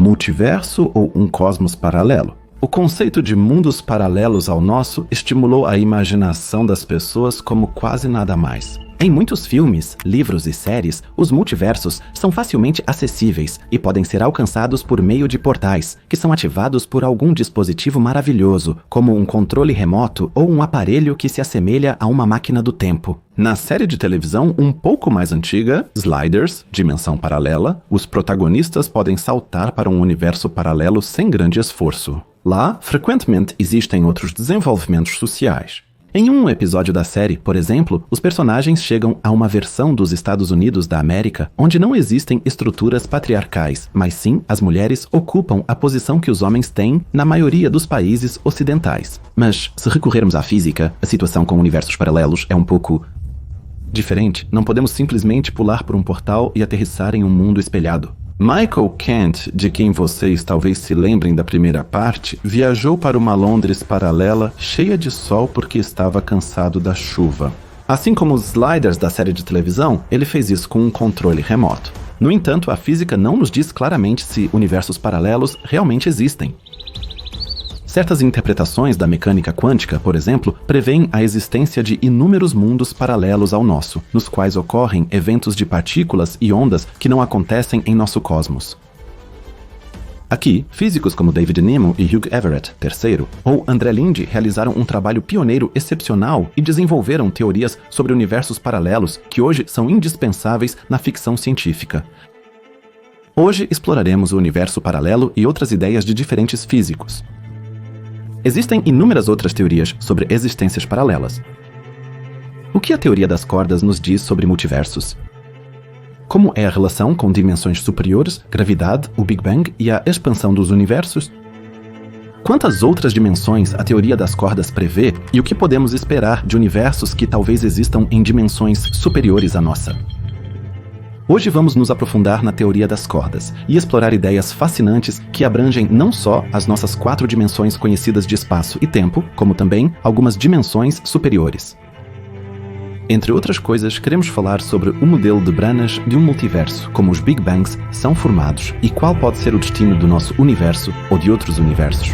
multiverso ou um cosmos paralelo? O conceito de mundos paralelos ao nosso estimulou a imaginação das pessoas como quase nada mais. Em muitos filmes, livros e séries, os multiversos são facilmente acessíveis e podem ser alcançados por meio de portais, que são ativados por algum dispositivo maravilhoso, como um controle remoto ou um aparelho que se assemelha a uma máquina do tempo. Na série de televisão um pouco mais antiga, Sliders, Dimensão Paralela, os protagonistas podem saltar para um universo paralelo sem grande esforço. Lá, frequentemente existem outros desenvolvimentos sociais. Em um episódio da série, por exemplo, os personagens chegam a uma versão dos Estados Unidos da América onde não existem estruturas patriarcais, mas sim as mulheres ocupam a posição que os homens têm na maioria dos países ocidentais. Mas, se recorrermos à física, a situação com universos paralelos é um pouco diferente. Não podemos simplesmente pular por um portal e aterrissar em um mundo espelhado. Michael Kent, de quem vocês talvez se lembrem da primeira parte, viajou para uma Londres paralela cheia de sol porque estava cansado da chuva. Assim como os Sliders da série de televisão, ele fez isso com um controle remoto. No entanto, a física não nos diz claramente se universos paralelos realmente existem. Certas interpretações da mecânica quântica, por exemplo, prevêem a existência de inúmeros mundos paralelos ao nosso, nos quais ocorrem eventos de partículas e ondas que não acontecem em nosso cosmos. Aqui, físicos como David Nemo e Hugh Everett, III, ou André Linde realizaram um trabalho pioneiro excepcional e desenvolveram teorias sobre universos paralelos que hoje são indispensáveis na ficção científica. Hoje exploraremos o universo paralelo e outras ideias de diferentes físicos. Existem inúmeras outras teorias sobre existências paralelas. O que a teoria das cordas nos diz sobre multiversos? Como é a relação com dimensões superiores, gravidade, o Big Bang e a expansão dos universos? Quantas outras dimensões a teoria das cordas prevê e o que podemos esperar de universos que talvez existam em dimensões superiores à nossa? Hoje vamos nos aprofundar na teoria das cordas e explorar ideias fascinantes que abrangem não só as nossas 4 dimensões conhecidas de espaço e tempo, como também algumas dimensões superiores. Entre outras coisas, queremos falar sobre o modelo de Branas de um multiverso, como os Big Bangs são formados e qual pode ser o destino do nosso universo ou de outros universos.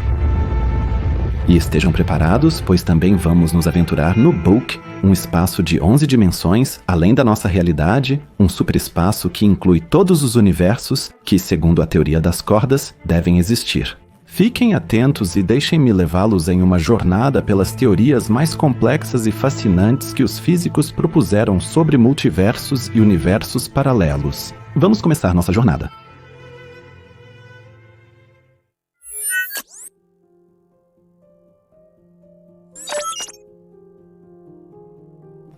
E estejam preparados, pois também vamos nos aventurar no Book, um espaço de 11 dimensões, além da nossa realidade, um superespaço que inclui todos os universos que, segundo a teoria das cordas, devem existir. Fiquem atentos e deixem-me levá-los em uma jornada pelas teorias mais complexas e fascinantes que os físicos propuseram sobre multiversos e universos paralelos. Vamos começar nossa jornada.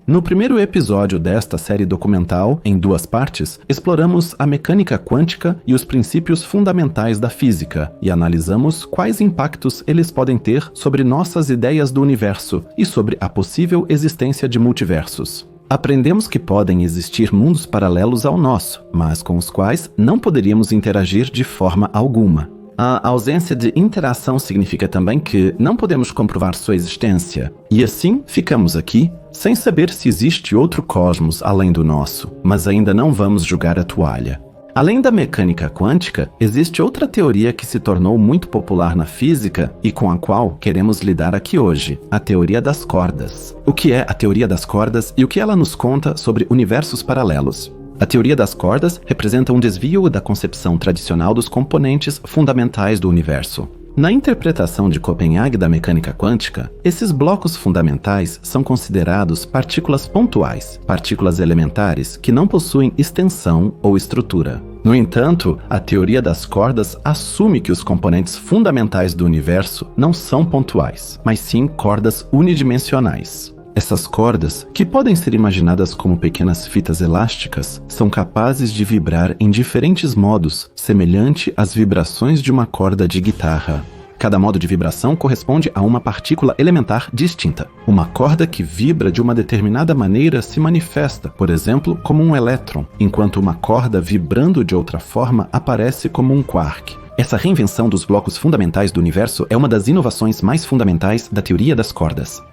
No primeiro episódio desta série documental, em 2 partes, exploramos a mecânica quântica e os princípios fundamentais da física e analisamos quais impactos eles podem ter sobre nossas ideias do universo e sobre a possível existência de multiversos. Aprendemos que podem existir mundos paralelos ao nosso, mas com os quais não poderíamos interagir de forma alguma. A ausência de interação significa também que não podemos comprovar sua existência. E assim, ficamos aqui, sem saber se existe outro cosmos além do nosso, mas ainda não vamos jogar a toalha. Além da mecânica quântica, existe outra teoria que se tornou muito popular na física e com a qual queremos lidar aqui hoje, a teoria das cordas. O que é a teoria das cordas e o que ela nos conta sobre universos paralelos? A teoria das cordas representa um desvio da concepção tradicional dos componentes fundamentais do universo. Na interpretação de Copenhague da mecânica quântica, esses blocos fundamentais são considerados partículas pontuais, partículas elementares que não possuem extensão ou estrutura. No entanto, a teoria das cordas assume que os componentes fundamentais do universo não são pontuais, mas sim cordas unidimensionais. Essas cordas, que podem ser imaginadas como pequenas fitas elásticas, são capazes de vibrar em diferentes modos, semelhante às vibrações de uma corda de guitarra. Cada modo de vibração corresponde a uma partícula elementar distinta. Uma corda que vibra de uma determinada maneira se manifesta, por exemplo, como um elétron, enquanto uma corda vibrando de outra forma aparece como um quark. Essa reinvenção dos blocos fundamentais do universo é uma das inovações mais fundamentais da teoria das cordas.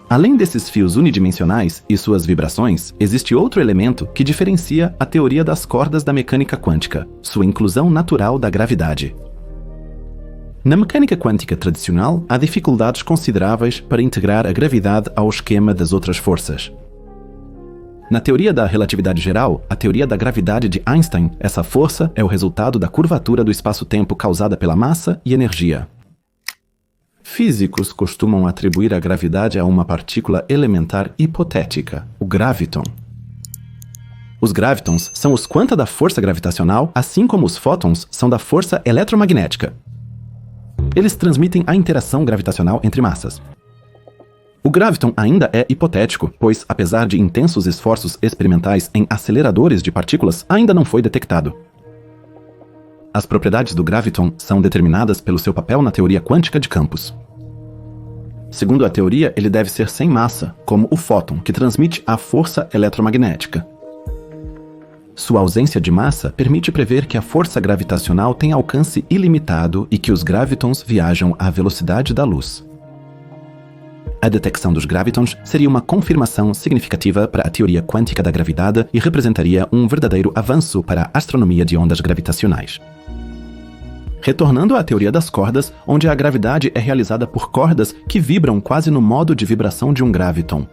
Além desses fios unidimensionais e suas vibrações, existe outro elemento que diferencia a teoria das cordas da mecânica quântica: sua inclusão natural da gravidade. Na mecânica quântica tradicional, há dificuldades consideráveis para integrar a gravidade ao esquema das outras forças. Na teoria da relatividade geral, a teoria da gravidade de Einstein, essa força é o resultado da curvatura do espaço-tempo causada pela massa e energia. Físicos costumam atribuir a gravidade a uma partícula elementar hipotética, o graviton. Os gravitons são os quanta da força gravitacional, assim como os fótons são da força eletromagnética. Eles transmitem a interação gravitacional entre massas. O graviton ainda é hipotético, pois, apesar de intensos esforços experimentais em aceleradores de partículas, ainda não foi detectado. As propriedades do graviton são determinadas pelo seu papel na teoria quântica de campos. Segundo a teoria, ele deve ser sem massa, como o fóton, que transmite a força eletromagnética. Sua ausência de massa permite prever que a força gravitacional tem alcance ilimitado e que os gravitons viajam à velocidade da luz. A detecção dos gravitons seria uma confirmação significativa para a teoria quântica da gravidade e representaria um verdadeiro avanço para a astronomia de ondas gravitacionais. Retornando à teoria das cordas, onde a gravidade é realizada por cordas que vibram quase no modo de vibração de um graviton.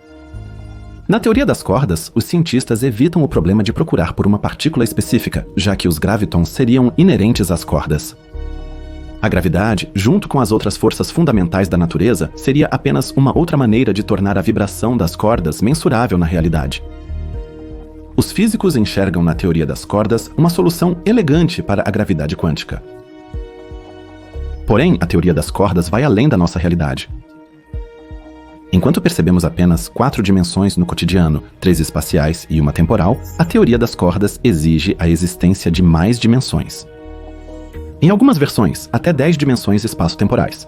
Na teoria das cordas, os cientistas evitam o problema de procurar por uma partícula específica, já que os gravitons seriam inerentes às cordas. A gravidade, junto com as outras forças fundamentais da natureza, seria apenas uma outra maneira de tornar a vibração das cordas mensurável na realidade. Os físicos enxergam na teoria das cordas uma solução elegante para a gravidade quântica. Porém, a teoria das cordas vai além da nossa realidade. Enquanto percebemos apenas 4 dimensões no cotidiano, 3 espaciais e uma temporal, a teoria das cordas exige a existência de mais dimensões. Em algumas versões, até 10 dimensões espaço-temporais.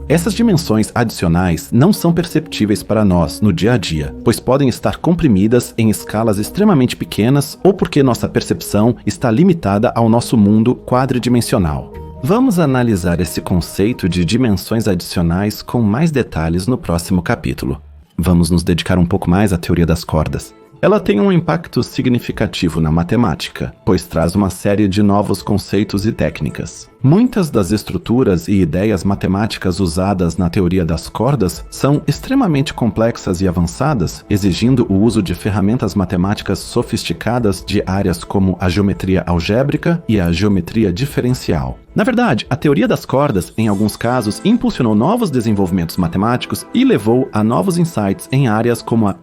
Essas dimensões adicionais não são perceptíveis para nós no dia a dia, pois podem estar comprimidas em escalas extremamente pequenas ou porque nossa percepção está limitada ao nosso mundo quadridimensional. Vamos analisar esse conceito de dimensões adicionais com mais detalhes no próximo capítulo. Vamos nos dedicar um pouco mais à teoria das cordas. Ela tem um impacto significativo na matemática, pois traz uma série de novos conceitos e técnicas. Muitas das estruturas e ideias matemáticas usadas na teoria das cordas são extremamente complexas e avançadas, exigindo o uso de ferramentas matemáticas sofisticadas de áreas como a geometria algébrica e a geometria diferencial. Na verdade, a teoria das cordas, em alguns casos, impulsionou novos desenvolvimentos matemáticos e levou a novos insights em áreas como a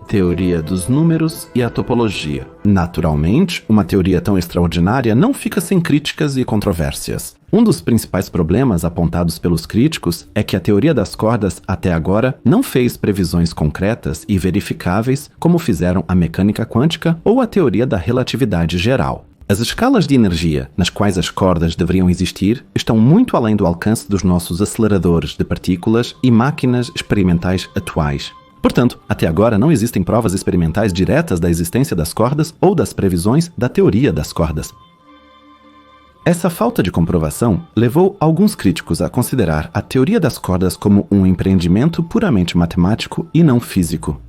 teoria dos números e a topologia. Naturalmente, uma teoria tão extraordinária não fica sem críticas e controvérsias. Um dos principais problemas apontados pelos críticos é que a teoria das cordas, até agora, não fez previsões concretas e verificáveis como fizeram a mecânica quântica ou a teoria da relatividade geral. As escalas de energia nas quais as cordas deveriam existir estão muito além do alcance dos nossos aceleradores de partículas e máquinas experimentais atuais. Portanto, até agora não existem provas experimentais diretas da existência das cordas ou das previsões da teoria das cordas. Essa falta de comprovação levou alguns críticos a considerar a teoria das cordas como um empreendimento puramente matemático e não físico.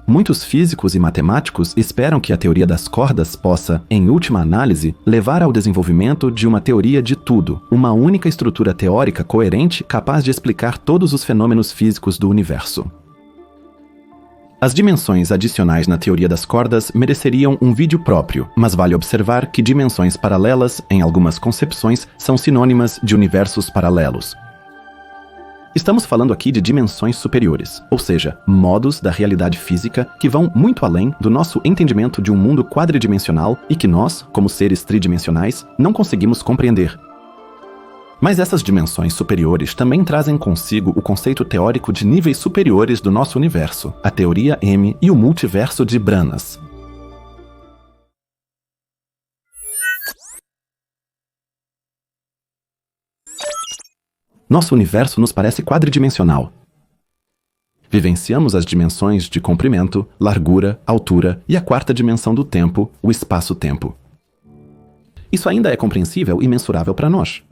Muitos físicos e matemáticos esperam que a teoria das cordas possa, em última análise, levar ao desenvolvimento de uma teoria de tudo, uma única estrutura teórica coerente capaz de explicar todos os fenômenos físicos do universo. As dimensões adicionais na teoria das cordas mereceriam um vídeo próprio, mas vale observar que dimensões paralelas, em algumas concepções, são sinônimas de universos paralelos. Estamos falando aqui de dimensões superiores, ou seja, modos da realidade física que vão muito além do nosso entendimento de um mundo quadridimensional e que nós, como seres tridimensionais, não conseguimos compreender. Mas essas dimensões superiores também trazem consigo o conceito teórico de níveis superiores do nosso universo, a teoria M e o multiverso de Branas. Nosso universo nos parece quadridimensional. Vivenciamos as dimensões de comprimento, largura, altura e a quarta dimensão do tempo, o espaço-tempo. Isso ainda é compreensível e mensurável para nós.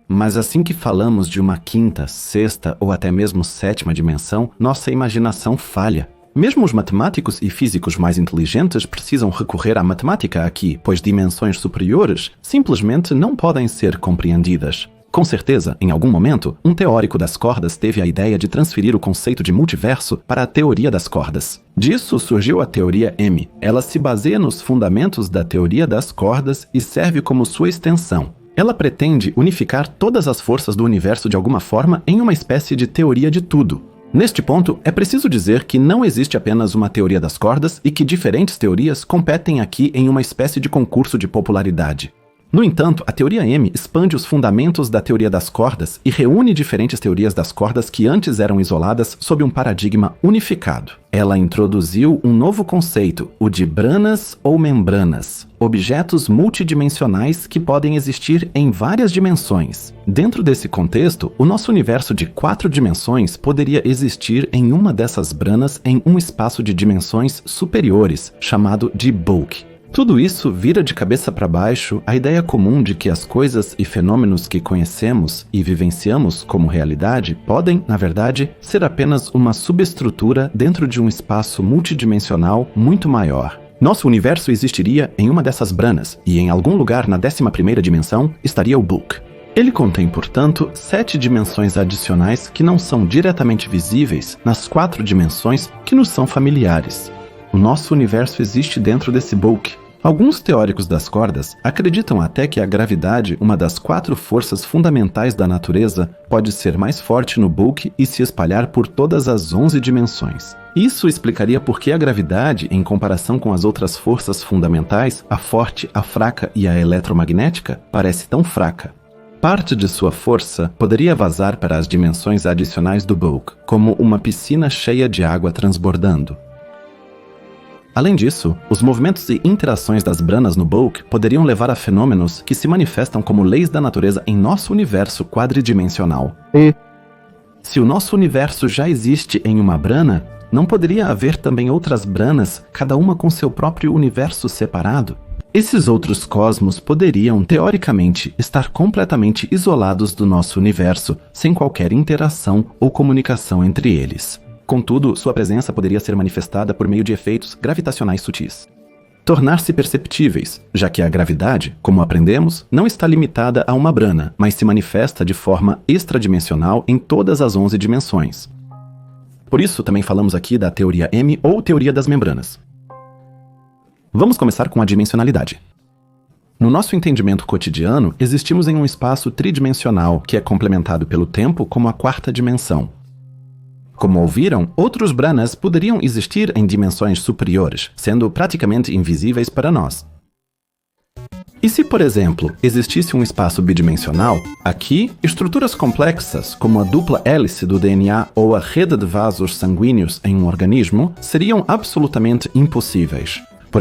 Mas assim que falamos de uma quinta, sexta ou até mesmo sétima dimensão, nossa imaginação falha. Mesmo os matemáticos e físicos mais inteligentes precisam recorrer à matemática aqui, pois dimensões superiores simplesmente não podem ser compreendidas. Com certeza, em algum momento, um teórico das cordas teve a ideia de transferir o conceito de multiverso para a teoria das cordas. Disso surgiu a teoria M. Ela se baseia nos fundamentos da teoria das cordas e serve como sua extensão. Ela pretende unificar todas as forças do universo de alguma forma em uma espécie de teoria de tudo. Neste ponto, é preciso dizer que não existe apenas uma teoria das cordas e que diferentes teorias competem aqui em uma espécie de concurso de popularidade. No entanto, a teoria M expande os fundamentos da teoria das cordas e reúne diferentes teorias das cordas que antes eram isoladas sob um paradigma unificado. Ela introduziu um novo conceito, o de branas ou membranas, objetos multidimensionais que podem existir em várias dimensões. Dentro desse contexto, o nosso universo de 4 dimensões poderia existir em uma dessas branas em um espaço de dimensões superiores, chamado de bulk. Tudo isso vira de cabeça para baixo a ideia comum de que as coisas e fenômenos que conhecemos e vivenciamos como realidade podem, na verdade, ser apenas uma subestrutura dentro de um espaço multidimensional muito maior. Nosso universo existiria em uma dessas branas e em algum lugar na 11ª dimensão estaria o bulk. Ele contém, portanto, 7 dimensões adicionais que não são diretamente visíveis nas 4 dimensões que nos são familiares. O nosso universo existe dentro desse bulk. Alguns teóricos das cordas acreditam até que a gravidade, uma das 4 forças fundamentais da natureza, pode ser mais forte no bulk e se espalhar por todas as 11 dimensões. Isso explicaria por que a gravidade, em comparação com as outras forças fundamentais, a forte, a fraca e a eletromagnética, parece tão fraca. Parte de sua força poderia vazar para as dimensões adicionais do bulk, como uma piscina cheia de água transbordando. Além disso, os movimentos e interações das branas no bulk poderiam levar a fenômenos que se manifestam como leis da natureza em nosso universo quadridimensional. Se o nosso universo já existe em uma brana, não poderia haver também outras branas, cada uma com seu próprio universo separado? Esses outros cosmos poderiam, teoricamente, estar completamente isolados do nosso universo, sem qualquer interação ou comunicação entre eles. Contudo, sua presença poderia ser manifestada por meio de efeitos gravitacionais sutis. Tornar-se perceptíveis, já que a gravidade, como aprendemos, não está limitada a uma brana, mas se manifesta de forma extradimensional em todas as 11 dimensões. Por isso, também falamos aqui da teoria M ou teoria das membranas. Vamos começar com a dimensionalidade. No nosso entendimento cotidiano, existimos em um espaço tridimensional que é complementado pelo tempo como a 4ª dimensão. Como ouviram, outros branas poderiam existir em dimensões superiores, sendo praticamente invisíveis para nós. E se, por exemplo, existisse um espaço bidimensional, aqui, estruturas complexas, como a dupla hélice do DNA ou a rede de vasos sanguíneos em um organismo, seriam absolutamente impossíveis. Por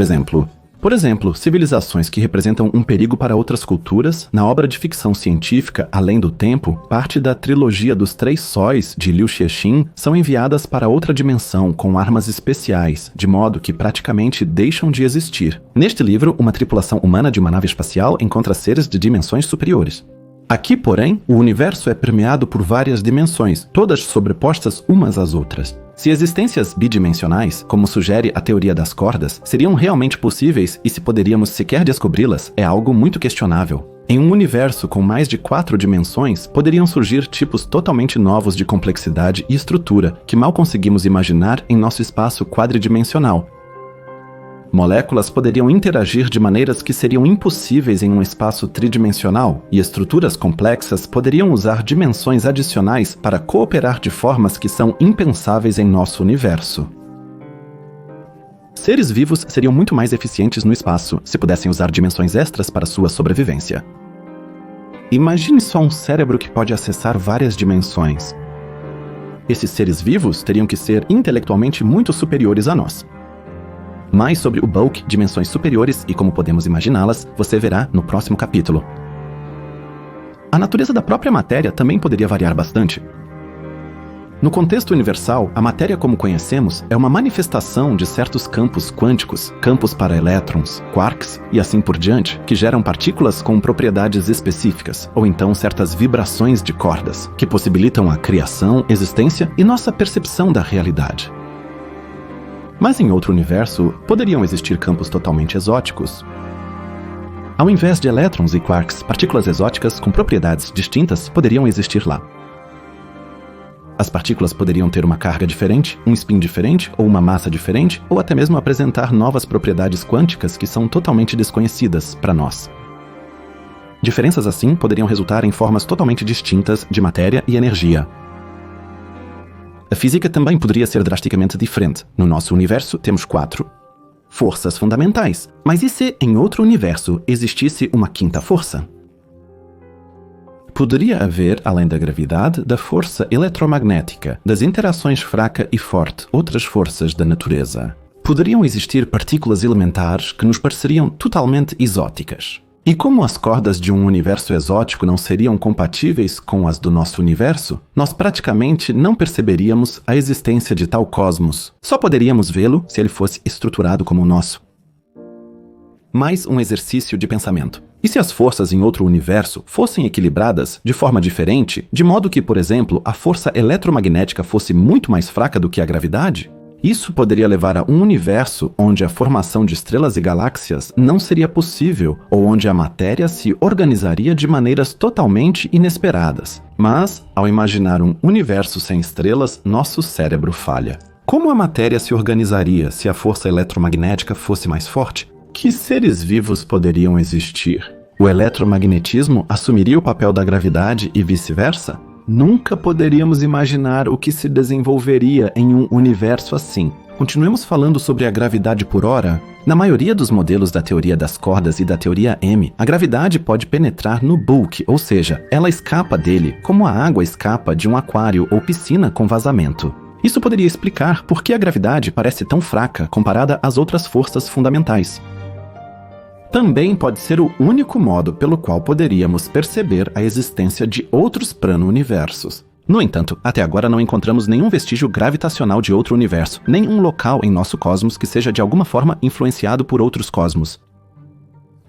exemplo, civilizações que representam um perigo para outras culturas, na obra de ficção científica Além do Tempo, parte da trilogia dos 3 sóis de Liu Cixin são enviadas para outra dimensão com armas especiais, de modo que praticamente deixam de existir. Neste livro, uma tripulação humana de uma nave espacial encontra seres de dimensões superiores. Aqui, porém, o universo é permeado por várias dimensões, todas sobrepostas umas às outras. Se existências bidimensionais, como sugere a teoria das cordas, seriam realmente possíveis e se poderíamos sequer descobri-las, é algo muito questionável. Em um universo com mais de 4 dimensões, poderiam surgir tipos totalmente novos de complexidade e estrutura que mal conseguimos imaginar em nosso espaço quadridimensional. Moléculas poderiam interagir de maneiras que seriam impossíveis em um espaço tridimensional, e estruturas complexas poderiam usar dimensões adicionais para cooperar de formas que são impensáveis em nosso universo. Seres vivos seriam muito mais eficientes no espaço se pudessem usar dimensões extras para sua sobrevivência. Imagine só um cérebro que pode acessar várias dimensões. Esses seres vivos teriam que ser intelectualmente muito superiores a nós. Mais sobre o bulk, dimensões superiores e como podemos imaginá-las, você verá no próximo capítulo. A natureza da própria matéria também poderia variar bastante. No contexto universal, a matéria como conhecemos é uma manifestação de certos campos quânticos, campos para elétrons, quarks e assim por diante, que geram partículas com propriedades específicas, ou então certas vibrações de cordas, que possibilitam a criação, existência e nossa percepção da realidade. Mas em outro universo, poderiam existir campos totalmente exóticos. Ao invés de elétrons e quarks, partículas exóticas com propriedades distintas poderiam existir lá. As partículas poderiam ter uma carga diferente, um spin diferente, ou uma massa diferente, ou até mesmo apresentar novas propriedades quânticas que são totalmente desconhecidas para nós. Diferenças assim poderiam resultar em formas totalmente distintas de matéria e energia. A física também poderia ser drasticamente diferente. No nosso universo temos 4 forças fundamentais. Mas e se em outro universo existisse uma quinta força? Poderia haver, além da gravidade, da força eletromagnética, das interações fraca e forte, outras forças da natureza. Poderiam existir partículas elementares que nos pareceriam totalmente exóticas. E como as cordas de um universo exótico não seriam compatíveis com as do nosso universo, nós praticamente não perceberíamos a existência de tal cosmos. Só poderíamos vê-lo se ele fosse estruturado como o nosso. Mais um exercício de pensamento. E se as forças em outro universo fossem equilibradas de forma diferente, de modo que, por exemplo, a força eletromagnética fosse muito mais fraca do que a gravidade? Isso poderia levar a um universo onde a formação de estrelas e galáxias não seria possível, ou onde a matéria se organizaria de maneiras totalmente inesperadas. Mas, ao imaginar um universo sem estrelas, nosso cérebro falha. Como a matéria se organizaria se a força eletromagnética fosse mais forte? Que seres vivos poderiam existir? O eletromagnetismo assumiria o papel da gravidade e vice-versa? Nunca poderíamos imaginar o que se desenvolveria em um universo assim. Continuemos falando sobre a gravidade por hora. Na maioria dos modelos da teoria das cordas e da teoria M, a gravidade pode penetrar no bulk, ou seja, ela escapa dele, como a água escapa de um aquário ou piscina com vazamento. Isso poderia explicar por que a gravidade parece tão fraca comparada às outras forças fundamentais. Também pode ser o único modo pelo qual poderíamos perceber a existência de outros prano-universos. No entanto, até agora não encontramos nenhum vestígio gravitacional de outro universo, nem um local em nosso cosmos que seja de alguma forma influenciado por outros cosmos.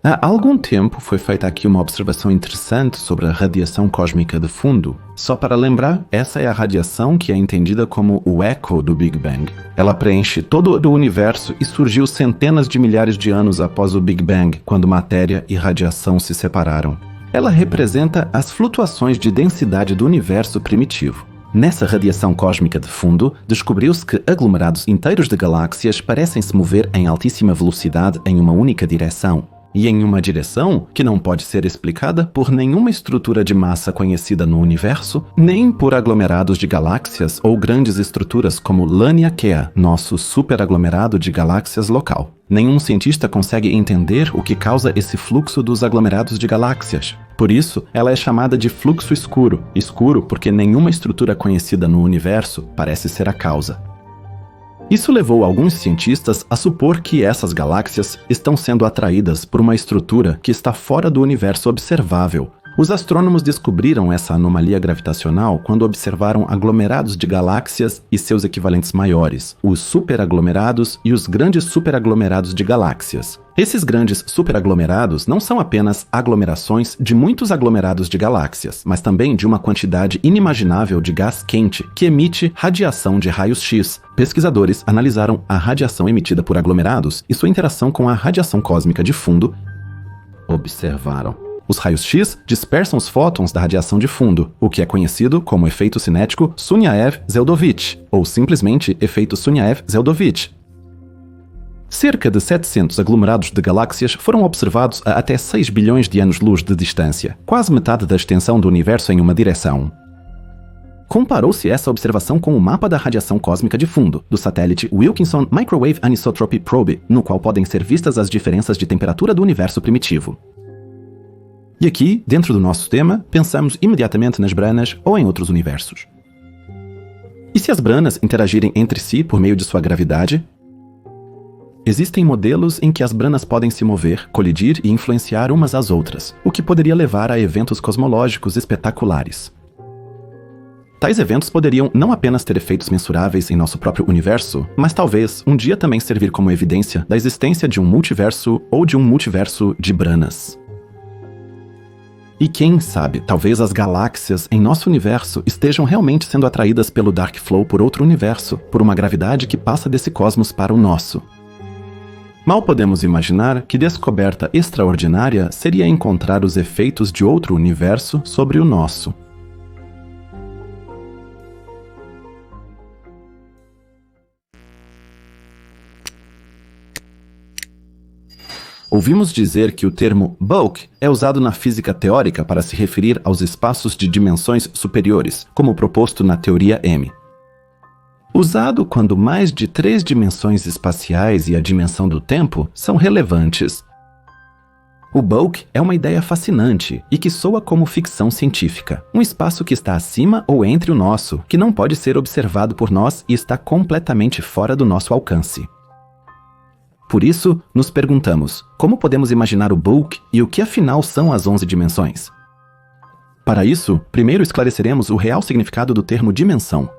Há algum tempo foi feita aqui uma observação interessante sobre a radiação cósmica de fundo. Só para lembrar, essa é a radiação que é entendida como o eco do Big Bang. Ela preenche todo o universo e surgiu centenas de milhares de anos após o Big Bang, quando matéria e radiação se separaram. Ela representa as flutuações de densidade do universo primitivo. Nessa radiação cósmica de fundo, descobriu-se que aglomerados inteiros de galáxias parecem se mover em altíssima velocidade em uma única direção. E em uma direção que não pode ser explicada por nenhuma estrutura de massa conhecida no universo, nem por aglomerados de galáxias ou grandes estruturas como Laniakea, nosso superaglomerado de galáxias local. Nenhum cientista consegue entender o que causa esse fluxo dos aglomerados de galáxias. Por isso, ela é chamada de fluxo escuro. Escuro porque nenhuma estrutura conhecida no universo parece ser a causa. Isso levou alguns cientistas a supor que essas galáxias estão sendo atraídas por uma estrutura que está fora do universo observável. Os astrônomos descobriram essa anomalia gravitacional quando observaram aglomerados de galáxias e seus equivalentes maiores, os superaglomerados e os grandes superaglomerados de galáxias. Esses grandes superaglomerados não são apenas aglomerações de muitos aglomerados de galáxias, mas também de uma quantidade inimaginável de gás quente que emite radiação de raios X. Pesquisadores analisaram a radiação emitida por aglomerados e sua interação com a radiação cósmica de fundo. Observaram. Os raios X dispersam os fótons da radiação de fundo, o que é conhecido como efeito cinético Sunyaev-Zeldovich, ou simplesmente efeito Sunyaev-Zeldovich. Cerca de 700 aglomerados de galáxias foram observados a até 6 bilhões de anos-luz de distância, quase metade da extensão do universo em uma direção. Comparou-se essa observação com o mapa da radiação cósmica de fundo, do satélite Wilkinson Microwave Anisotropy Probe, no qual podem ser vistas as diferenças de temperatura do universo primitivo. E aqui, dentro do nosso tema, pensamos imediatamente nas branas ou em outros universos. E se as branas interagirem entre si por meio de sua gravidade? Existem modelos em que as branas podem se mover, colidir e influenciar umas às outras, o que poderia levar a eventos cosmológicos espetaculares. Tais eventos poderiam não apenas ter efeitos mensuráveis em nosso próprio universo, mas talvez um dia também servir como evidência da existência de um multiverso ou de um multiverso de branas. E quem sabe, talvez as galáxias em nosso universo estejam realmente sendo atraídas pelo Dark Flow por outro universo, por uma gravidade que passa desse cosmos para o nosso. Mal podemos imaginar que descoberta extraordinária seria encontrar os efeitos de outro universo sobre o nosso. Ouvimos dizer que o termo bulk é usado na física teórica para se referir aos espaços de dimensões superiores, como proposto na teoria M. Usado quando mais de 3 dimensões espaciais e a dimensão do tempo são relevantes. O bulk é uma ideia fascinante e que soa como ficção científica. Um espaço que está acima ou entre o nosso, que não pode ser observado por nós e está completamente fora do nosso alcance. Por isso, nos perguntamos, como podemos imaginar o bulk e o que afinal são as 11 dimensões? Para isso, primeiro esclareceremos o real significado do termo dimensão.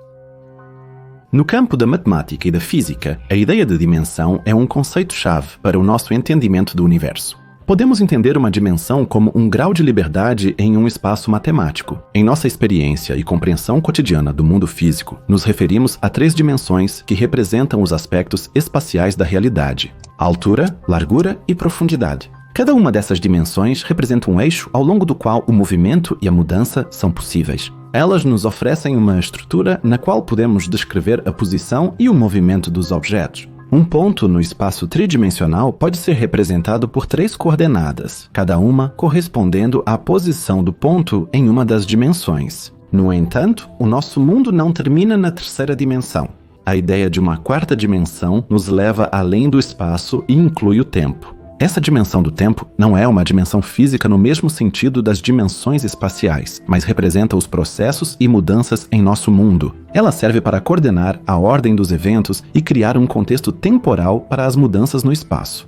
No campo da matemática e da física, a ideia de dimensão é um conceito-chave para o nosso entendimento do universo. Podemos entender uma dimensão como um grau de liberdade em um espaço matemático. Em nossa experiência e compreensão cotidiana do mundo físico, nos referimos a 3 dimensões que representam os aspectos espaciais da realidade: altura, largura e profundidade. Cada uma dessas dimensões representa um eixo ao longo do qual o movimento e a mudança são possíveis. Elas nos oferecem uma estrutura na qual podemos descrever a posição e o movimento dos objetos. Um ponto no espaço tridimensional pode ser representado por 3 coordenadas, cada uma correspondendo à posição do ponto em uma das dimensões. No entanto, o nosso mundo não termina na 3ª dimensão. A ideia de uma 4ª dimensão nos leva além do espaço e inclui o tempo. Essa dimensão do tempo não é uma dimensão física no mesmo sentido das dimensões espaciais, mas representa os processos e mudanças em nosso mundo. Ela serve para coordenar a ordem dos eventos e criar um contexto temporal para as mudanças no espaço.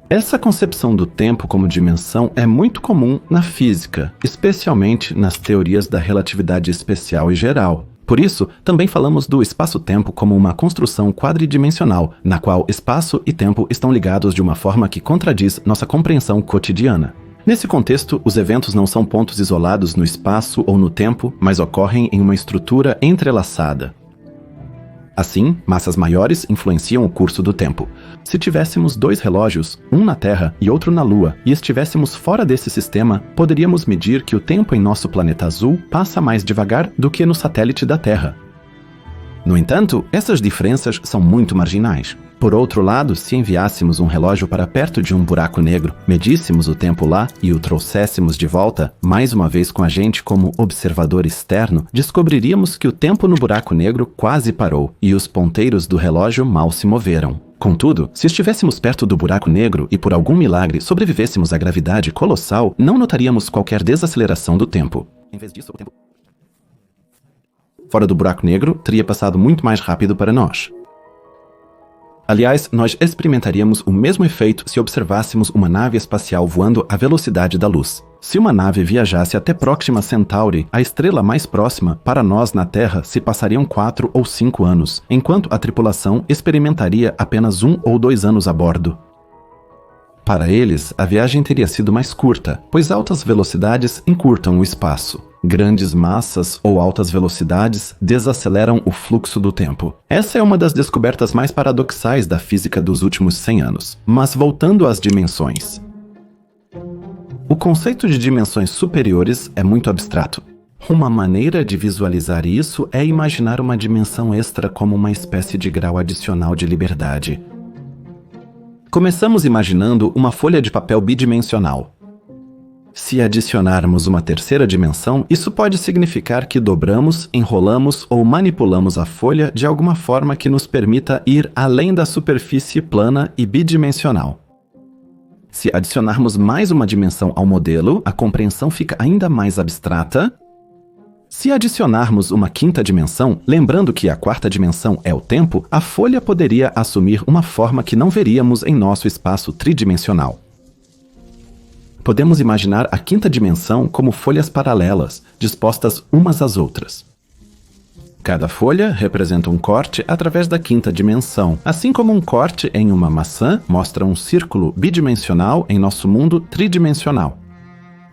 Essa concepção do tempo como dimensão é muito comum na física, especialmente nas teorias da relatividade especial e geral. Por isso, também falamos do espaço-tempo como uma construção quadridimensional, na qual espaço e tempo estão ligados de uma forma que contradiz nossa compreensão cotidiana. Nesse contexto, os eventos não são pontos isolados no espaço ou no tempo, mas ocorrem em uma estrutura entrelaçada. Assim, massas maiores influenciam o curso do tempo. Se tivéssemos 2 relógios, um na Terra e outro na Lua, e estivéssemos fora desse sistema, poderíamos medir que o tempo em nosso planeta azul passa mais devagar do que no satélite da Terra. No entanto, essas diferenças são muito marginais. Por outro lado, se enviássemos um relógio para perto de um buraco negro, medíssemos o tempo lá e o trouxéssemos de volta, mais uma vez com a gente como observador externo, descobriríamos que o tempo no buraco negro quase parou e os ponteiros do relógio mal se moveram. Contudo, se estivéssemos perto do buraco negro e por algum milagre sobrevivêssemos à gravidade colossal, não notaríamos qualquer desaceleração do tempo. Em vez disso, o tempo fora do buraco negro teria passado muito mais rápido para nós. Aliás, nós experimentaríamos o mesmo efeito se observássemos uma nave espacial voando à velocidade da luz. Se uma nave viajasse até Próxima Centauri, a estrela mais próxima, para nós na Terra se passariam 4 ou 5 anos, enquanto a tripulação experimentaria apenas 1 ou 2 anos a bordo. Para eles, a viagem teria sido mais curta, pois altas velocidades encurtam o espaço. Grandes massas ou altas velocidades desaceleram o fluxo do tempo. Essa é uma das descobertas mais paradoxais da física dos últimos 100 anos. Mas voltando às dimensões. O conceito de dimensões superiores é muito abstrato. Uma maneira de visualizar isso é imaginar uma dimensão extra como uma espécie de grau adicional de liberdade. Começamos imaginando uma folha de papel bidimensional. Se adicionarmos uma 3ª dimensão, isso pode significar que dobramos, enrolamos ou manipulamos a folha de alguma forma que nos permita ir além da superfície plana e bidimensional. Se adicionarmos mais uma dimensão ao modelo, a compreensão fica ainda mais abstrata. Se adicionarmos uma 5ª dimensão, lembrando que a 4ª dimensão é o tempo, a folha poderia assumir uma forma que não veríamos em nosso espaço tridimensional. Podemos imaginar a 5ª dimensão como folhas paralelas, dispostas umas às outras. Cada folha representa um corte através da quinta dimensão, assim como um corte em uma maçã mostra um círculo bidimensional em nosso mundo tridimensional.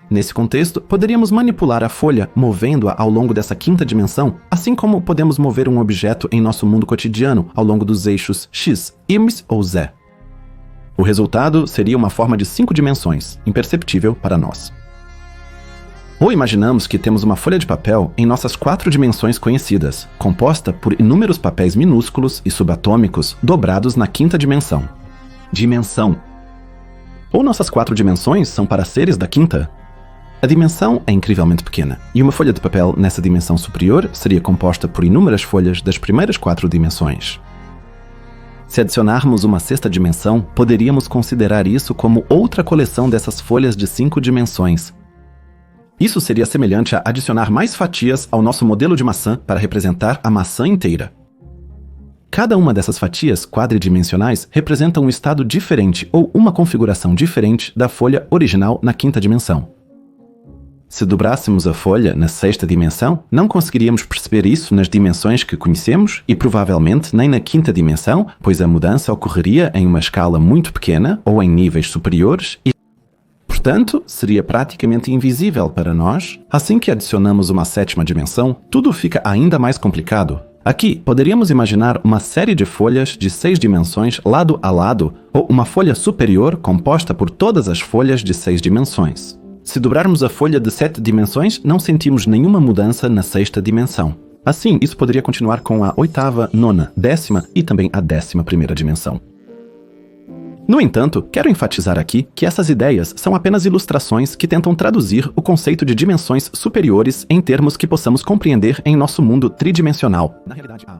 Nesse contexto, poderíamos manipular a folha, movendo-a ao longo dessa quinta dimensão, assim como podemos mover um objeto em nosso mundo cotidiano ao longo dos eixos X, Y ou Z. O resultado seria uma forma de 5 dimensões, imperceptível para nós. Ou imaginamos que temos uma folha de papel em nossas 4 dimensões conhecidas, composta por inúmeros papéis minúsculos e subatômicos dobrados na quinta dimensão. Dimensão. Ou nossas 4 dimensões são para seres da quinta? A dimensão é incrivelmente pequena, e uma folha de papel nessa dimensão superior seria composta por inúmeras folhas das primeiras 4 dimensões. Se adicionarmos uma 6ª dimensão, poderíamos considerar isso como outra coleção dessas folhas de 5 dimensões. Isso seria semelhante a adicionar mais fatias ao nosso modelo de maçã para representar a maçã inteira. Cada uma dessas fatias quadridimensionais representa um estado diferente ou uma configuração diferente da folha original na quinta dimensão. Se dobrássemos a folha na 6ª dimensão, não conseguiríamos perceber isso nas dimensões que conhecemos e provavelmente nem na quinta dimensão, pois a mudança ocorreria em uma escala muito pequena ou em níveis superiores e, portanto, seria praticamente invisível para nós. Assim que adicionamos uma 7ª dimensão, tudo fica ainda mais complicado. Aqui, poderíamos imaginar uma série de folhas de 6 dimensões lado a lado, ou uma folha superior composta por todas as folhas de 6 dimensões. Se dobrarmos a folha de 7 dimensões, não sentimos nenhuma mudança na 6ª dimensão. Assim, isso poderia continuar com a 8ª, 9ª, 10ª e também a 11ª dimensão. No entanto, quero enfatizar aqui que essas ideias são apenas ilustrações que tentam traduzir o conceito de dimensões superiores em termos que possamos compreender em nosso mundo tridimensional. Na realidade, a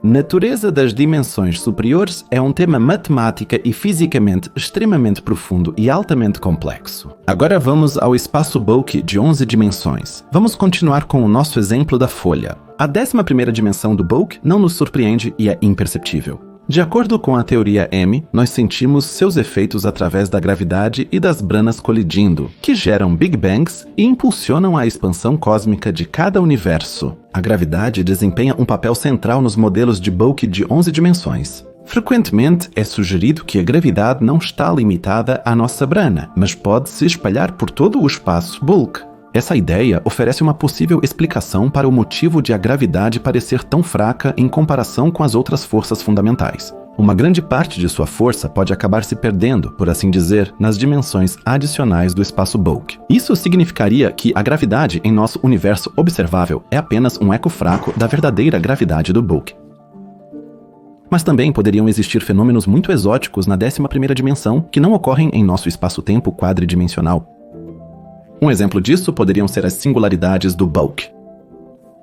natureza das dimensões superiores é um tema matemática e fisicamente extremamente profundo e altamente complexo. Agora vamos ao espaço Bulk de 11 dimensões. Vamos continuar com o nosso exemplo da folha. A 11ª dimensão do Bulk não nos surpreende e é imperceptível. De acordo com a teoria M, nós sentimos seus efeitos através da gravidade e das branas colidindo, que geram Big Bangs e impulsionam a expansão cósmica de cada universo. A gravidade desempenha um papel central nos modelos de Bulk de 11 dimensões. Frequentemente é sugerido que a gravidade não está limitada à nossa brana, mas pode se espalhar por todo o espaço Bulk. Essa ideia oferece uma possível explicação para o motivo de a gravidade parecer tão fraca em comparação com as outras forças fundamentais. Uma grande parte de sua força pode acabar se perdendo, por assim dizer, nas dimensões adicionais do espaço Bulk. Isso significaria que a gravidade em nosso universo observável é apenas um eco fraco da verdadeira gravidade do Bulk. Mas também poderiam existir fenômenos muito exóticos na 11ª dimensão que não ocorrem em nosso espaço-tempo quadridimensional. Um exemplo disso poderiam ser as singularidades do Bulk.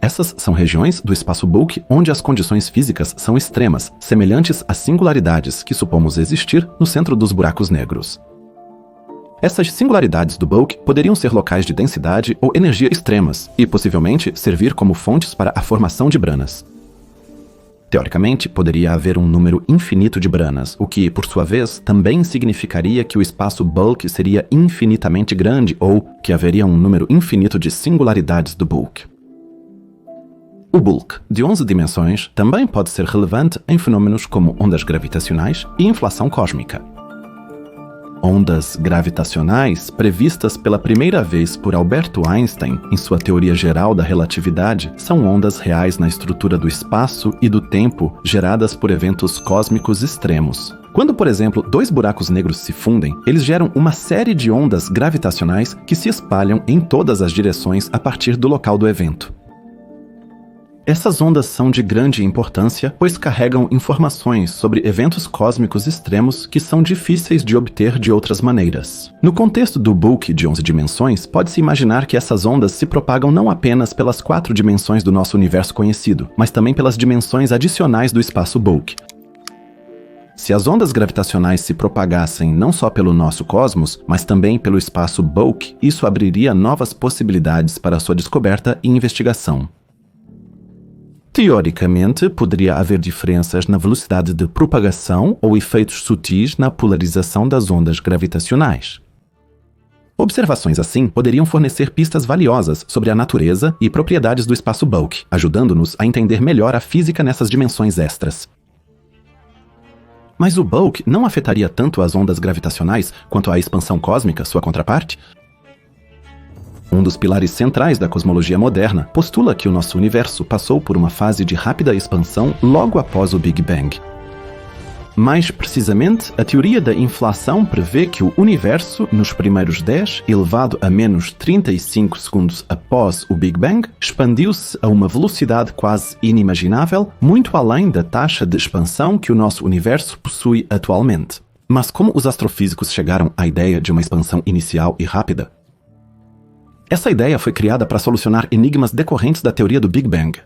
Essas são regiões do espaço Bulk onde as condições físicas são extremas, semelhantes às singularidades que supomos existir no centro dos buracos negros. Essas singularidades do Bulk poderiam ser locais de densidade ou energia extremas e, possivelmente, servir como fontes para a formação de branas. Teoricamente, poderia haver um número infinito de branas, o que, por sua vez, também significaria que o espaço Bulk seria infinitamente grande ou que haveria um número infinito de singularidades do Bulk. O Bulk, de 11 dimensões, também pode ser relevante em fenômenos como ondas gravitacionais e inflação cósmica. Ondas gravitacionais, previstas pela primeira vez por Albert Einstein em sua teoria geral da relatividade, são ondas reais na estrutura do espaço e do tempo geradas por eventos cósmicos extremos. Quando, por exemplo, 2 buracos negros se fundem, eles geram uma série de ondas gravitacionais que se espalham em todas as direções a partir do local do evento. Essas ondas são de grande importância, pois carregam informações sobre eventos cósmicos extremos que são difíceis de obter de outras maneiras. No contexto do Bulk de 11 dimensões, pode-se imaginar que essas ondas se propagam não apenas pelas 4 dimensões do nosso universo conhecido, mas também pelas dimensões adicionais do espaço Bulk. Se as ondas gravitacionais se propagassem não só pelo nosso cosmos, mas também pelo espaço Bulk, isso abriria novas possibilidades para sua descoberta e investigação. Teoricamente, poderia haver diferenças na velocidade de propagação ou efeitos sutis na polarização das ondas gravitacionais. Observações assim poderiam fornecer pistas valiosas sobre a natureza e propriedades do espaço bulk, ajudando-nos a entender melhor a física nessas dimensões extras. Mas o bulk não afetaria tanto as ondas gravitacionais quanto a expansão cósmica, sua contraparte? Um dos pilares centrais da cosmologia moderna postula que o nosso universo passou por uma fase de rápida expansão logo após o Big Bang. Mais precisamente, a teoria da inflação prevê que o universo, nos primeiros 10 elevado a menos 35 segundos após o Big Bang, expandiu-se a uma velocidade quase inimaginável, muito além da taxa de expansão que o nosso universo possui atualmente. Mas como os astrofísicos chegaram à ideia de uma expansão inicial e rápida? Essa ideia foi criada para solucionar enigmas decorrentes da teoria do Big Bang.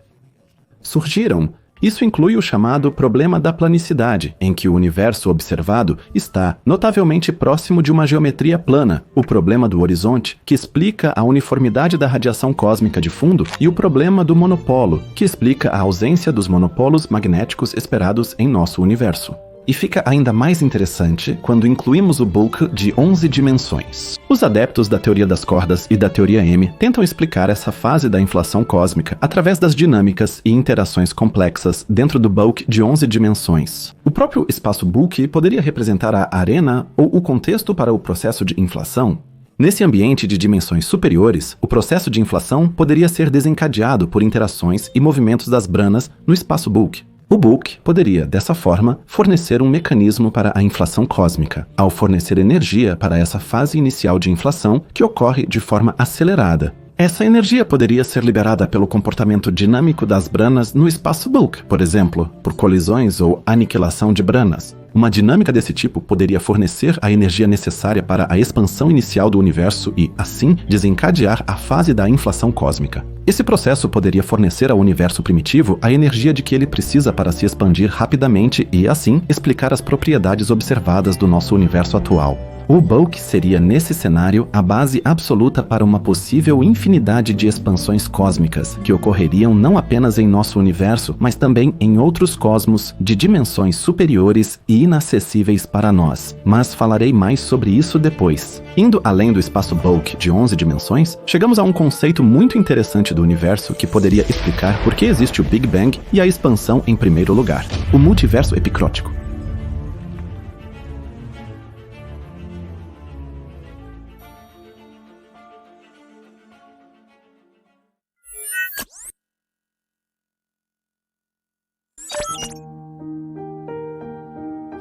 Isso inclui o chamado problema da planicidade, em que o universo observado está notavelmente próximo de uma geometria plana, o problema do horizonte, que explica a uniformidade da radiação cósmica de fundo, e o problema do monopolo, que explica a ausência dos monopolos magnéticos esperados em nosso universo. E fica ainda mais interessante quando incluímos o bulk de 11 dimensões. Os adeptos da teoria das cordas e da teoria M tentam explicar essa fase da inflação cósmica através das dinâmicas e interações complexas dentro do bulk de 11 dimensões. O próprio espaço bulk poderia representar a arena ou o contexto para o processo de inflação. Nesse ambiente de dimensões superiores, o processo de inflação poderia ser desencadeado por interações e movimentos das branas no espaço bulk. O bulk poderia, dessa forma, fornecer um mecanismo para a inflação cósmica, ao fornecer energia para essa fase inicial de inflação que ocorre de forma acelerada. Essa energia poderia ser liberada pelo comportamento dinâmico das branas no espaço bulk, por exemplo, por colisões ou aniquilação de branas. Uma dinâmica desse tipo poderia fornecer a energia necessária para a expansão inicial do universo e, assim, desencadear a fase da inflação cósmica. Esse processo poderia fornecer ao universo primitivo a energia de que ele precisa para se expandir rapidamente e, assim, explicar as propriedades observadas do nosso universo atual. O bulk seria, nesse cenário, a base absoluta para uma possível infinidade de expansões cósmicas, que ocorreriam não apenas em nosso universo, mas também em outros cosmos de dimensões superiores e inacessíveis para nós. Mas falarei mais sobre isso depois. Indo além do espaço bulk de 11 dimensões, chegamos a um conceito muito interessante do universo que poderia explicar por que existe o Big Bang e a expansão em primeiro lugar: o multiverso epicrótico.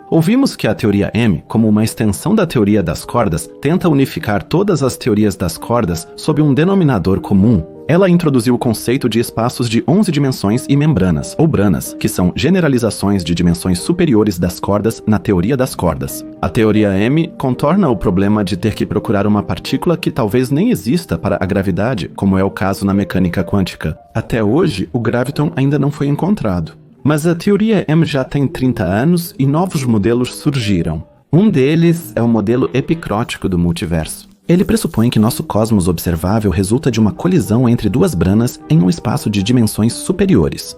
Ouvimos que a teoria M, como uma extensão da teoria das cordas, tenta unificar todas as teorias das cordas sob um denominador comum. Ela introduziu o conceito de espaços de 11 dimensões e membranas, ou branas, que são generalizações de dimensões superiores das cordas na teoria das cordas. A teoria M contorna o problema de ter que procurar uma partícula que talvez nem exista para a gravidade, como é o caso na mecânica quântica. Até hoje, o graviton ainda não foi encontrado. Mas a teoria M já tem 30 anos e novos modelos surgiram. Um deles é o modelo epicrótico do multiverso. Ele pressupõe que nosso cosmos observável resulta de uma colisão entre duas branas em um espaço de dimensões superiores.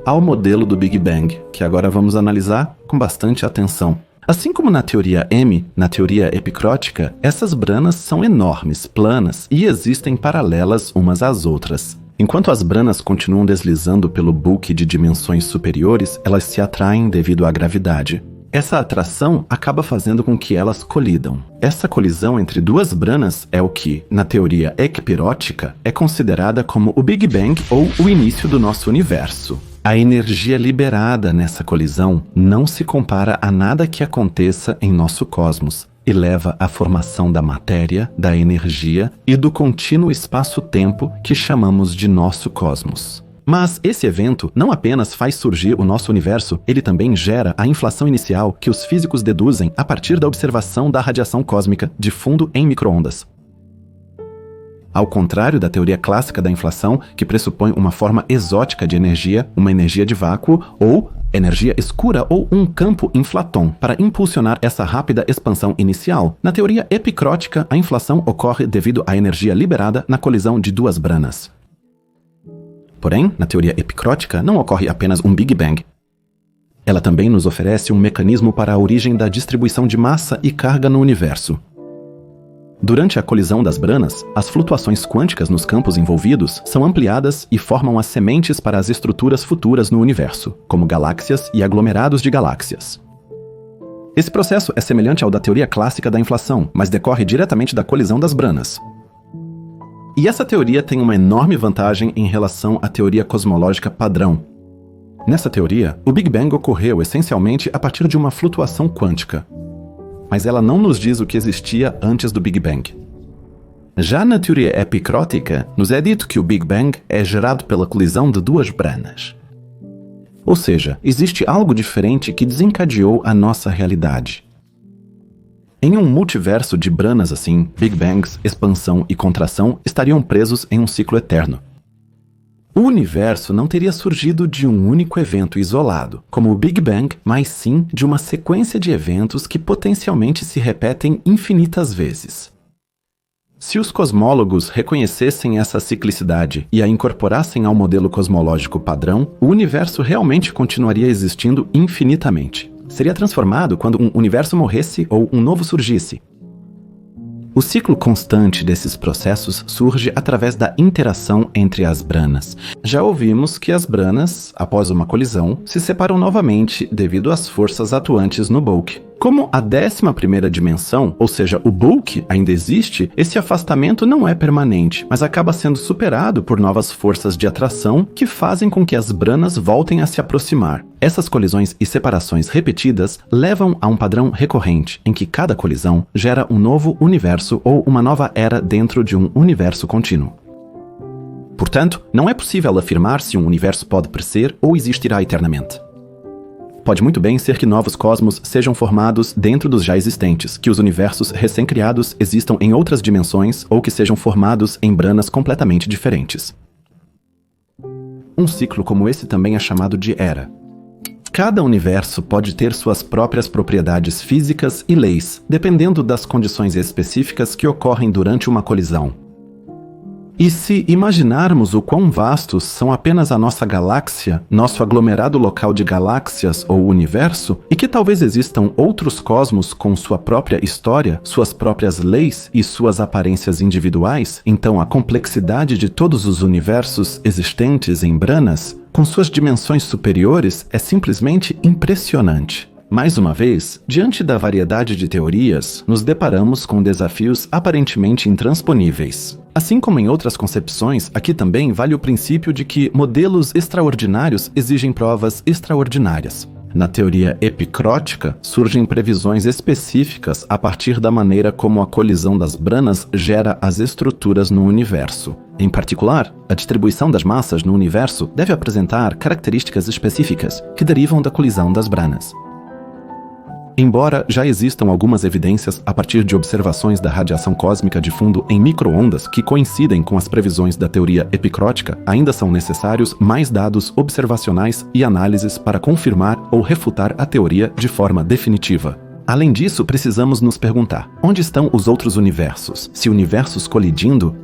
Ao modelo do Big Bang, que agora vamos analisar com bastante atenção. Assim como na teoria M, na teoria epicrótica, essas branas são enormes, planas e existem paralelas umas às outras. Enquanto as branas continuam deslizando pelo bulk de dimensões superiores, elas se atraem devido à gravidade. Essa atração acaba fazendo com que elas colidam. Essa colisão entre duas branas é o que, na teoria ecpirótica, é considerada como o Big Bang ou o início do nosso universo. A energia liberada nessa colisão não se compara a nada que aconteça em nosso cosmos e leva à formação da matéria, da energia e do contínuo espaço-tempo que chamamos de nosso cosmos. Mas esse evento não apenas faz surgir o nosso universo, ele também gera a inflação inicial que os físicos deduzem a partir da observação da radiação cósmica de fundo em micro-ondas. Ao contrário da teoria clássica da inflação, que pressupõe uma forma exótica de energia, uma energia de vácuo ou energia escura ou um campo inflaton para impulsionar essa rápida expansão inicial. Na teoria epicrótica, a inflação ocorre devido à energia liberada na colisão de duas branas. Porém, na teoria epicrótica, não ocorre apenas um Big Bang. Ela também nos oferece um mecanismo para a origem da distribuição de massa e carga no universo. Durante a colisão das branas, as flutuações quânticas nos campos envolvidos são ampliadas e formam as sementes para as estruturas futuras no universo, como galáxias e aglomerados de galáxias. Esse processo é semelhante ao da teoria clássica da inflação, mas decorre diretamente da colisão das branas. E essa teoria tem uma enorme vantagem em relação à teoria cosmológica padrão. Nessa teoria, o Big Bang ocorreu essencialmente a partir de uma flutuação quântica. Mas ela não nos diz o que existia antes do Big Bang. Já na teoria epicrótica, nos é dito que o Big Bang é gerado pela colisão de duas branas. Ou seja, existe algo diferente que desencadeou a nossa realidade. Em um multiverso de branas assim, Big Bangs, expansão e contração estariam presos em um ciclo eterno. O universo não teria surgido de um único evento isolado, como o Big Bang, mas sim de uma sequência de eventos que potencialmente se repetem infinitas vezes. Se os cosmólogos reconhecessem essa ciclicidade e a incorporassem ao modelo cosmológico padrão, o universo realmente continuaria existindo infinitamente. Seria transformado quando um universo morresse ou um novo surgisse. O ciclo constante desses processos surge através da interação entre as branas. Já ouvimos que as branas, após uma colisão, se separam novamente devido às forças atuantes no bulk. Como a 11ª dimensão, ou seja, o bulk, ainda existe, esse afastamento não é permanente, mas acaba sendo superado por novas forças de atração que fazem com que as branas voltem a se aproximar. Essas colisões e separações repetidas levam a um padrão recorrente, em que cada colisão gera um novo universo ou uma nova era dentro de um universo contínuo. Portanto, não é possível afirmar se um universo pode crescer ou existirá eternamente. Pode muito bem ser que novos cosmos sejam formados dentro dos já existentes, que os universos recém-criados existam em outras dimensões ou que sejam formados em branas completamente diferentes. Um ciclo como esse também é chamado de era. Cada universo pode ter suas próprias propriedades físicas e leis, dependendo das condições específicas que ocorrem durante uma colisão. E se imaginarmos o quão vastos são apenas a nossa galáxia, nosso aglomerado local de galáxias ou universo, e que talvez existam outros cosmos com sua própria história, suas próprias leis e suas aparências individuais, então a complexidade de todos os universos existentes em branas, com suas dimensões superiores, é simplesmente impressionante. Mais uma vez, diante da variedade de teorias, nos deparamos com desafios aparentemente intransponíveis. Assim como em outras concepções, aqui também vale o princípio de que modelos extraordinários exigem provas extraordinárias. Na teoria epicrótica, surgem previsões específicas a partir da maneira como a colisão das branas gera as estruturas no universo. Em particular, a distribuição das massas no universo deve apresentar características específicas que derivam da colisão das branas. Embora já existam algumas evidências a partir de observações da radiação cósmica de fundo em micro-ondas que coincidem com as previsões da teoria epicrótica, ainda são necessários mais dados observacionais e análises para confirmar ou refutar a teoria de forma definitiva. Além disso, precisamos nos perguntar: onde estão os outros universos? Se universos colidindo,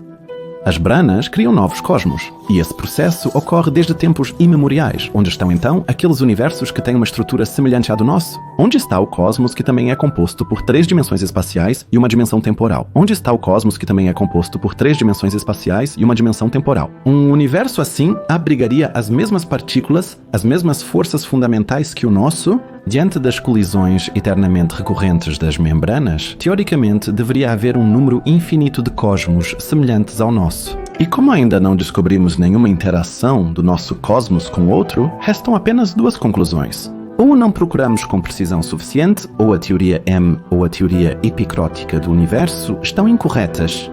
as branas criam novos cosmos, e esse processo ocorre desde tempos imemoriais. Onde estão então aqueles universos que têm uma estrutura semelhante à do nosso? Onde está o cosmos que também é composto por 3 dimensões espaciais e uma dimensão temporal? Onde está o cosmos que também é composto por 3 dimensões espaciais e uma dimensão temporal? Um universo assim abrigaria as mesmas partículas, as mesmas forças fundamentais que o nosso? Diante das colisões eternamente recorrentes das membranas, teoricamente deveria haver um número infinito de cosmos semelhantes ao nosso. E como ainda não descobrimos nenhuma interação do nosso cosmos com outro, restam apenas 2 conclusões. Ou não procuramos com precisão suficiente, ou a teoria M ou a teoria epicrótica do universo estão incorretas.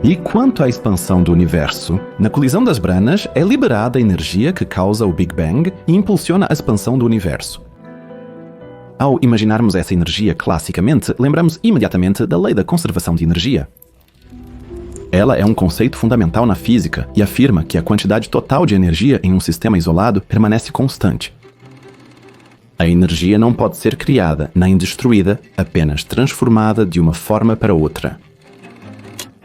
E quanto à expansão do universo, na colisão das branas é liberada a energia que causa o Big Bang e impulsiona a expansão do universo. Ao imaginarmos essa energia classicamente, lembramos imediatamente da lei da conservação de energia. Ela é um conceito fundamental na física e afirma que a quantidade total de energia em um sistema isolado permanece constante. A energia não pode ser criada nem destruída, apenas transformada de uma forma para outra.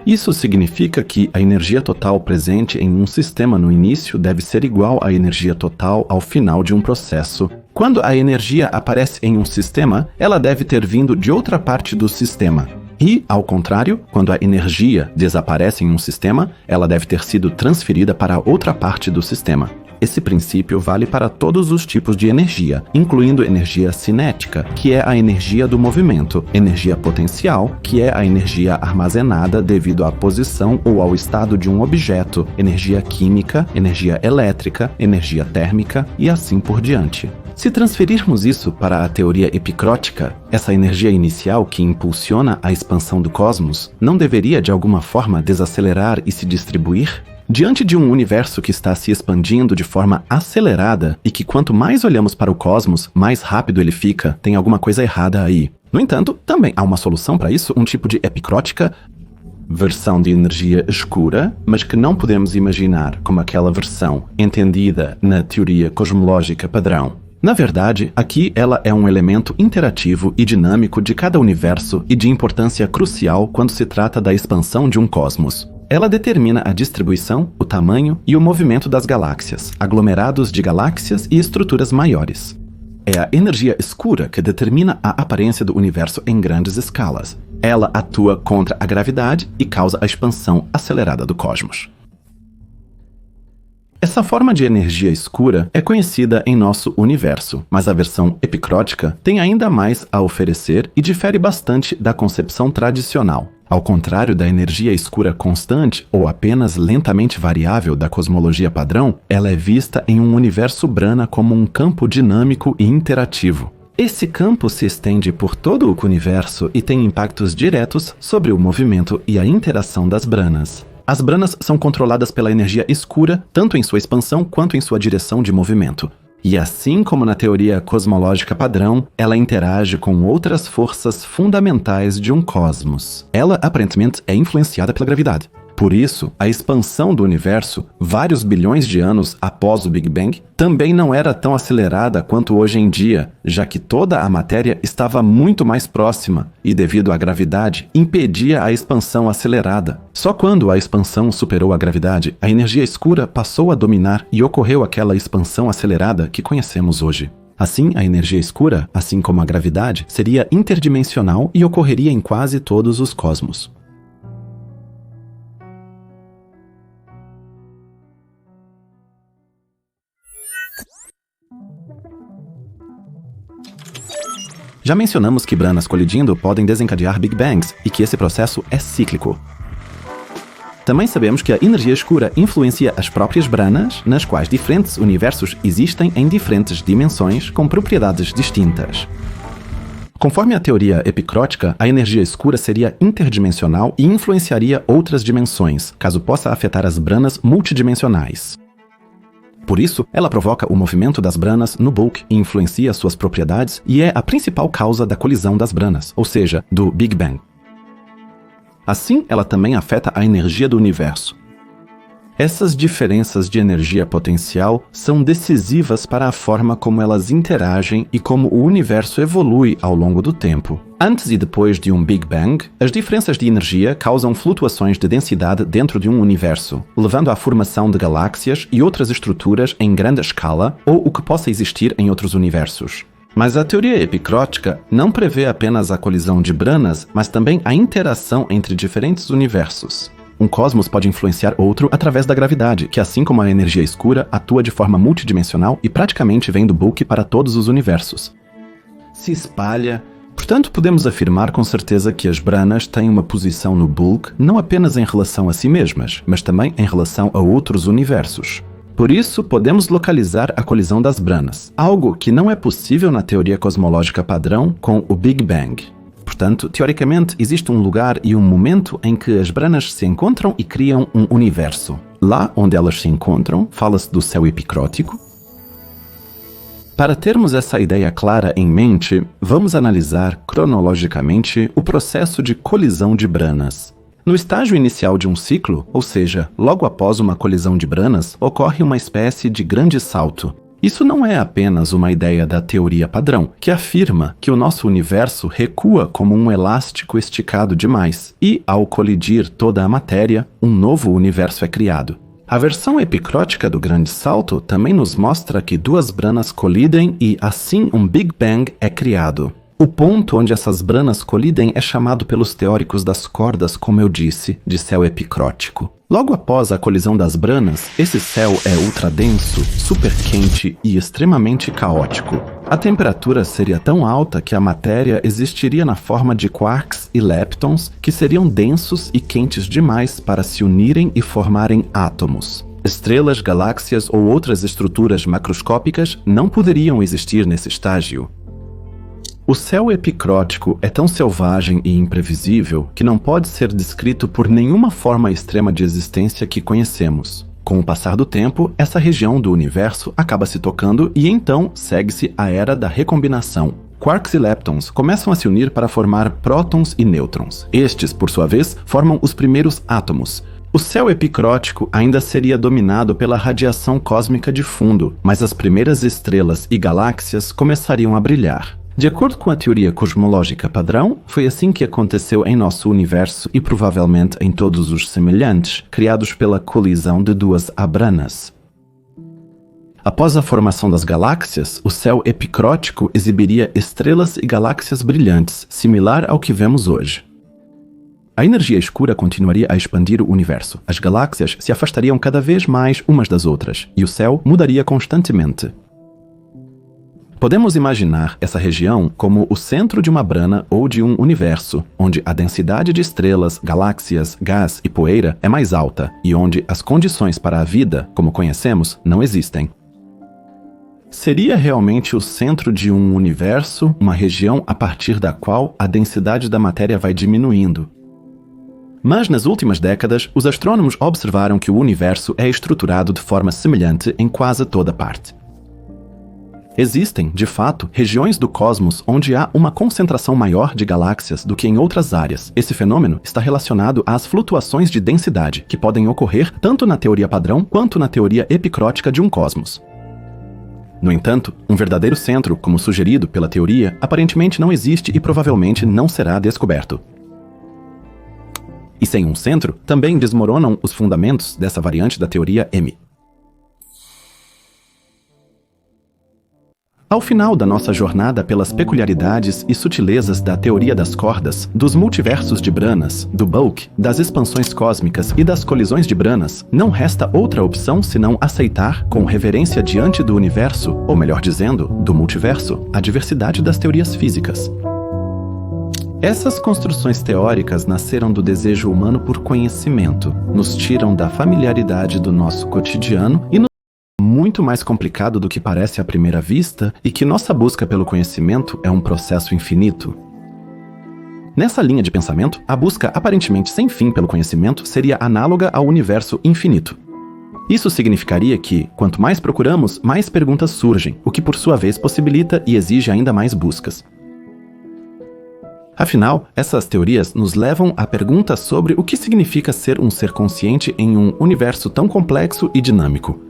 Isso significa que a energia total presente em um sistema no início deve ser igual à energia total ao final de um processo. Quando a energia aparece em um sistema, ela deve ter vindo de outra parte do sistema. E, ao contrário, quando a energia desaparece em um sistema, ela deve ter sido transferida para outra parte do sistema. Esse princípio vale para todos os tipos de energia, incluindo energia cinética, que é a energia do movimento, energia potencial, que é a energia armazenada devido à posição ou ao estado de um objeto, energia química, energia elétrica, energia térmica e assim por diante. Se transferirmos isso para a teoria epicrótica, essa energia inicial que impulsiona a expansão do cosmos não deveria de alguma forma desacelerar e se distribuir? Diante de um universo que está se expandindo de forma acelerada e que quanto mais olhamos para o cosmos, mais rápido ele fica, tem alguma coisa errada aí. No entanto, também há uma solução para isso, um tipo de epicrótica, versão de energia escura, mas que não podemos imaginar como aquela versão entendida na teoria cosmológica padrão. Na verdade, aqui ela é um elemento interativo e dinâmico de cada universo e de importância crucial quando se trata da expansão de um cosmos. Ela determina a distribuição, o tamanho e o movimento das galáxias, aglomerados de galáxias e estruturas maiores. É a energia escura que determina a aparência do universo em grandes escalas. Ela atua contra a gravidade e causa a expansão acelerada do cosmos. Essa forma de energia escura é conhecida em nosso universo, mas a versão epicrótica tem ainda mais a oferecer e difere bastante da concepção tradicional. Ao contrário da energia escura constante ou apenas lentamente variável da cosmologia padrão, ela é vista em um universo Brana como um campo dinâmico e interativo. Esse campo se estende por todo o universo e tem impactos diretos sobre o movimento e a interação das Branas. As Branas são controladas pela energia escura, tanto em sua expansão quanto em sua direção de movimento. E assim como na teoria cosmológica padrão, ela interage com outras forças fundamentais de um cosmos. Ela, aparentemente, é influenciada pela gravidade. Por isso, a expansão do universo, vários bilhões de anos após o Big Bang, também não era tão acelerada quanto hoje em dia, já que toda a matéria estava muito mais próxima e, devido à gravidade, impedia a expansão acelerada. Só quando a expansão superou a gravidade, a energia escura passou a dominar e ocorreu aquela expansão acelerada que conhecemos hoje. Assim, a energia escura, assim como a gravidade, seria interdimensional e ocorreria em quase todos os cosmos. Já mencionamos que Branas colidindo podem desencadear Big Bangs e que esse processo é cíclico. Também sabemos que a energia escura influencia as próprias Branas, nas quais diferentes universos existem em diferentes dimensões com propriedades distintas. Conforme a teoria epicrótica, a energia escura seria interdimensional e influenciaria outras dimensões, caso possa afetar as Branas multidimensionais. Por isso, ela provoca o movimento das Branas no bulk e influencia suas propriedades e é a principal causa da colisão das Branas, ou seja, do Big Bang. Assim, ela também afeta a energia do universo. Essas diferenças de energia potencial são decisivas para a forma como elas interagem e como o universo evolui ao longo do tempo. Antes e depois de um Big Bang, as diferenças de energia causam flutuações de densidade dentro de um universo, levando à formação de galáxias e outras estruturas em grande escala ou o que possa existir em outros universos. Mas a teoria epicrótica não prevê apenas a colisão de Branas, mas também a interação entre diferentes universos. Um cosmos pode influenciar outro através da gravidade, que assim como a energia escura, atua de forma multidimensional e praticamente vem do bulk para todos os universos. Se espalha. Portanto, podemos afirmar com certeza que as Branas têm uma posição no bulk não apenas em relação a si mesmas, mas também em relação a outros universos. Por isso, podemos localizar a colisão das Branas, algo que não é possível na teoria cosmológica padrão com o Big Bang. Portanto, teoricamente, existe um lugar e um momento em que as Branas se encontram e criam um universo. Lá onde elas se encontram, fala-se do céu epicrótico. Para termos essa ideia clara em mente, vamos analisar cronologicamente o processo de colisão de Branas. No estágio inicial de um ciclo, ou seja, logo após uma colisão de Branas, ocorre uma espécie de grande salto. Isso não é apenas uma ideia da teoria padrão, que afirma que o nosso universo recua como um elástico esticado demais, e, ao colidir toda a matéria, um novo universo é criado. A versão epicrótica do Grande Salto também nos mostra que duas branas colidem e, assim, um Big Bang é criado. O ponto onde essas branas colidem é chamado pelos teóricos das cordas, como eu disse, de céu epicrótico. Logo após a colisão das branas, esse céu é ultradenso, super quente e extremamente caótico. A temperatura seria tão alta que a matéria existiria na forma de quarks e leptons, que seriam densos e quentes demais para se unirem e formarem átomos. Estrelas, galáxias ou outras estruturas macroscópicas não poderiam existir nesse estágio. O céu epicrótico é tão selvagem e imprevisível que não pode ser descrito por nenhuma forma extrema de existência que conhecemos. Com o passar do tempo, essa região do universo acaba se tocando e então segue-se a era da recombinação. Quarks e leptons começam a se unir para formar prótons e nêutrons. Estes, por sua vez, formam os primeiros átomos. O céu epicrótico ainda seria dominado pela radiação cósmica de fundo, mas as primeiras estrelas e galáxias começariam a brilhar. De acordo com a teoria cosmológica padrão, foi assim que aconteceu em nosso universo e provavelmente em todos os semelhantes, criados pela colisão de duas abranas. Após a formação das galáxias, o céu epicrótico exibiria estrelas e galáxias brilhantes, similar ao que vemos hoje. A energia escura continuaria a expandir o universo. As galáxias se afastariam cada vez mais umas das outras, e o céu mudaria constantemente. Podemos imaginar essa região como o centro de uma brana ou de um universo, onde a densidade de estrelas, galáxias, gás e poeira é mais alta e onde as condições para a vida, como conhecemos, não existem. Seria realmente o centro de um universo, uma região a partir da qual a densidade da matéria vai diminuindo. Mas nas últimas décadas, os astrônomos observaram que o universo é estruturado de forma semelhante em quase toda parte. Existem, de fato, regiões do cosmos onde há uma concentração maior de galáxias do que em outras áreas. Esse fenômeno está relacionado às flutuações de densidade, que podem ocorrer tanto na teoria padrão quanto na teoria epicrótica de um cosmos. No entanto, um verdadeiro centro, como sugerido pela teoria, aparentemente não existe e provavelmente não será descoberto. E sem um centro, também desmoronam os fundamentos dessa variante da teoria M. Ao final da nossa jornada pelas peculiaridades e sutilezas da teoria das cordas, dos multiversos de branas, do bulk, das expansões cósmicas e das colisões de branas, não resta outra opção senão aceitar, com reverência diante do universo, ou melhor dizendo, do multiverso, a diversidade das teorias físicas. Essas construções teóricas nasceram do desejo humano por conhecimento, nos tiram da familiaridade do nosso cotidiano e nos muito mais complicado do que parece à primeira vista e que nossa busca pelo conhecimento é um processo infinito. Nessa linha de pensamento, a busca aparentemente sem fim pelo conhecimento seria análoga ao universo infinito. Isso significaria que, quanto mais procuramos, mais perguntas surgem, o que por sua vez possibilita e exige ainda mais buscas. Afinal, essas teorias nos levam à pergunta sobre o que significa ser um ser consciente em um universo tão complexo e dinâmico.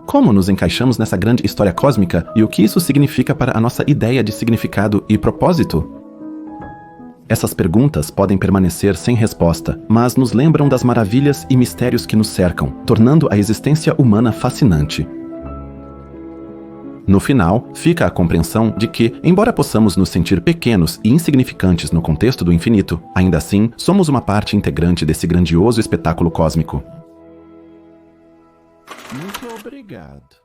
Como nos encaixamos nessa grande história cósmica e o que isso significa para a nossa ideia de significado e propósito? Essas perguntas podem permanecer sem resposta, mas nos lembram das maravilhas e mistérios que nos cercam, tornando a existência humana fascinante. No final, fica a compreensão de que, embora possamos nos sentir pequenos e insignificantes no contexto do infinito, ainda assim somos uma parte integrante desse grandioso espetáculo cósmico. Muito obrigado.